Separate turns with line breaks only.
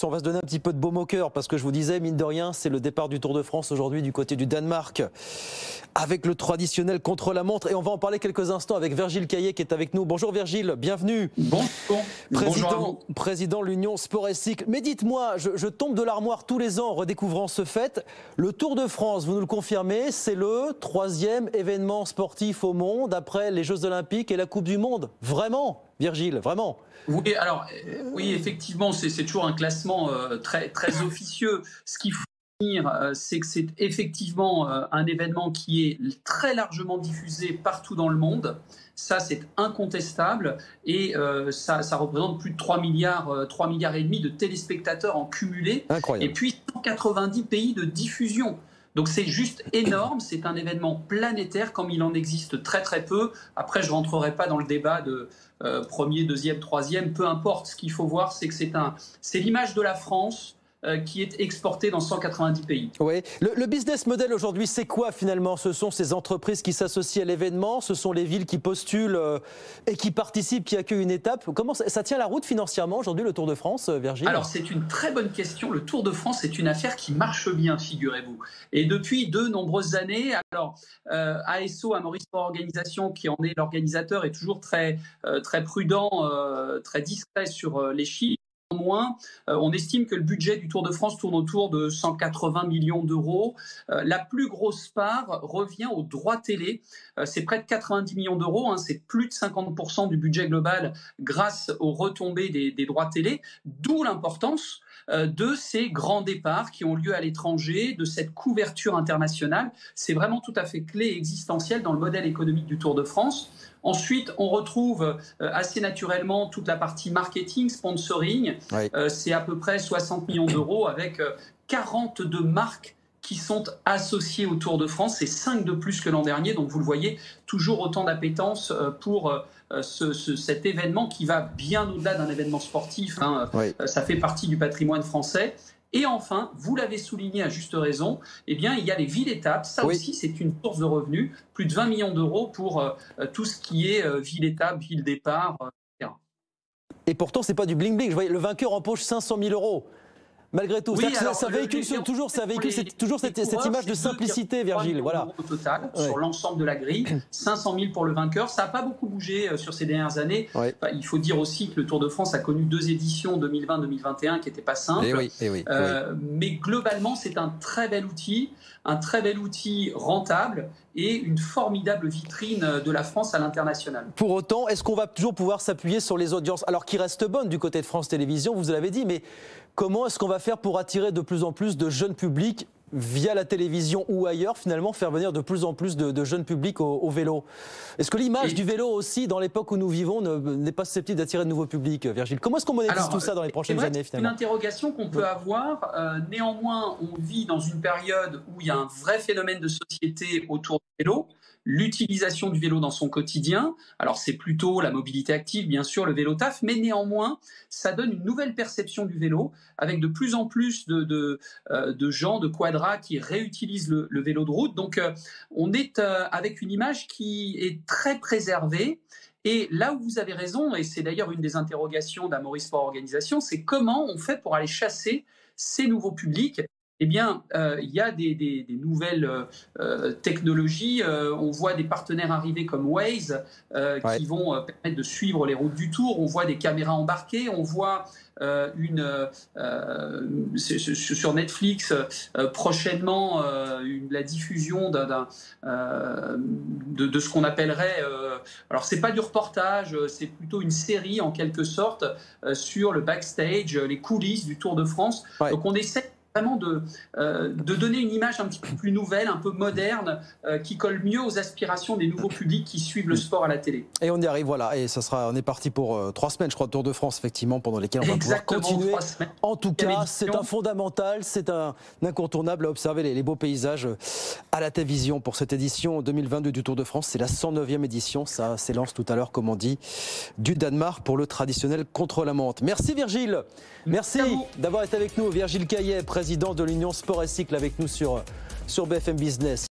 On va se donner un petit peu de baume au cœur parce que je vous disais, mine de rien, c'est le départ du Tour de France aujourd'hui du côté du Danemark avec le traditionnel contre-la-montre. Et on va en parler quelques instants avec Virgile Caillet qui est avec nous. Bonjour Virgile, bienvenue.
Bonjour.
Président de l'Union Sport et Cycle. Mais dites-moi, je tombe de l'armoire tous les ans en redécouvrant ce fait. Le Tour de France, vous nous le confirmez, c'est le 3e événement sportif au monde après les Jeux Olympiques et la Coupe du Monde. Vraiment, Virgile, vraiment?
Oui, alors, oui, effectivement, c'est toujours un classement très officieux. Ce qu'il faut dire, c'est que c'est effectivement un événement qui est très largement diffusé partout dans le monde. Ça, c'est incontestable. Et ça représente plus de 3 milliards et demi de téléspectateurs en cumulé.
Incroyable.
Et puis 190 pays de diffusion. Donc c'est juste énorme, c'est un événement planétaire comme il en existe très peu. Après, je ne rentrerai pas dans le débat de premier, deuxième, troisième, peu importe. Ce qu'il faut voir, c'est que c'est l'image de la France qui est exportée dans 190 pays.
Oui. Le business model aujourd'hui, c'est quoi finalement? Ce sont ces entreprises qui s'associent à l'événement, ce sont les villes qui postulent et qui participent, qui accueillent une étape. Comment ça tient la route financièrement aujourd'hui, le Tour de France, Virgile?
Alors c'est une très bonne question. Le Tour de France est une affaire qui marche bien, figurez-vous. Et depuis de nombreuses années, alors ASO, Amaury Sport Organisation, qui en est l'organisateur, est toujours très prudent, très discret sur les chiffres. Néanmoins, on estime que le budget du Tour de France tourne autour de 180 millions d'euros. La plus grosse part revient aux droits télé. C'est près de 90 millions d'euros. C'est plus de 50% du budget global grâce aux retombées des droits télé. D'où l'importance de ces grands départs qui ont lieu à l'étranger, de cette couverture internationale. C'est vraiment tout à fait clé et existentiel dans le modèle économique du Tour de France. Ensuite, on retrouve assez naturellement toute la partie marketing, sponsoring.
Oui.
C'est à peu près 60 millions d'euros avec 42 marques qui sont associées au Tour de France. C'est 5 de plus que l'an dernier. Donc vous le voyez, toujours autant d'appétence pour cet événement qui va bien au-delà d'un événement sportif.
Oui.
Ça fait partie du patrimoine français. Et enfin, vous l'avez souligné à juste raison, eh bien, il y a les villes-étapes. Ça
Oui.
aussi, c'est une source de revenus. Plus de 20 millions d'euros pour tout ce qui est ville-étape, ville-départ, etc.
Et pourtant, c'est pas du bling-bling. Je voyais, le vainqueur empoche 500 000 euros. Malgré tout,
Oui,
ça véhicule toujours cette image de simplicité, Virgile. Voilà.
Au total, sur l'ensemble de la grille, 500 000 pour le vainqueur. Ça n'a pas beaucoup bougé sur ces dernières années.
Ouais.
Il faut dire aussi que le Tour de France a connu 2 éditions, 2020-2021, qui n'étaient pas simples. Mais globalement, c'est un très bel outil rentable et une formidable vitrine de la France à l'international.
Pour autant, est-ce qu'on va toujours pouvoir s'appuyer sur les audiences, alors qui restent bonnes du côté de France Télévisions, vous l'avez dit, mais comment est-ce qu'on va faire pour attirer de plus en plus de jeunes publics via la télévision ou ailleurs, finalement, faire venir de plus en plus de jeunes publics au vélo? Est-ce que l'image du vélo aussi, dans l'époque où nous vivons, n'est pas susceptible d'attirer de nouveaux publics, Virgile? Comment est-ce qu'on monétise tout ça dans les prochaines années, finalement?
C'est une interrogation qu'on peut avoir. Néanmoins, on vit dans une période où il y a un vrai phénomène de société autour du vélo. L'utilisation du vélo dans son quotidien. Alors c'est plutôt la mobilité active, bien sûr, le vélo taf, mais néanmoins, ça donne une nouvelle perception du vélo, avec de plus en plus de gens, de quadras qui réutilisent le vélo de route. Donc on est avec une image qui est très préservée. Et là où vous avez raison, et c'est d'ailleurs une des interrogations d'Amaury Sport Organisation, c'est comment on fait pour aller chasser ces nouveaux publics. Eh bien, il y a des nouvelles technologies. On voit des partenaires arriver comme Waze qui vont permettre de suivre les routes du Tour. On voit des caméras embarquées. On voit sur Netflix prochainement la diffusion de ce qu'on appellerait... alors, ce n'est pas du reportage, c'est plutôt une série en quelque sorte sur le backstage, les coulisses du Tour de France. Ouais. Donc, on essaie vraiment de donner une image un petit peu plus nouvelle, un peu moderne, qui colle mieux aux aspirations des nouveaux publics qui suivent le sport à la télé.
Et on y arrive, voilà. Et on est parti pour 3 semaines, je crois, de Tour de France, effectivement, pendant lesquelles on va pouvoir continuer. En tout cas, c'est un fondamental, c'est un incontournable à observer les beaux paysages à la télévision pour cette édition 2022 du Tour de France. C'est la 109e édition, ça s'élance tout à l'heure, comme on dit, du Danemark pour le traditionnel contre-la-montre. Merci Virgile, merci d'avoir été avec nous. Virgile Caillet, président de l'Union Sport et Cycle, avec nous sur BFM Business.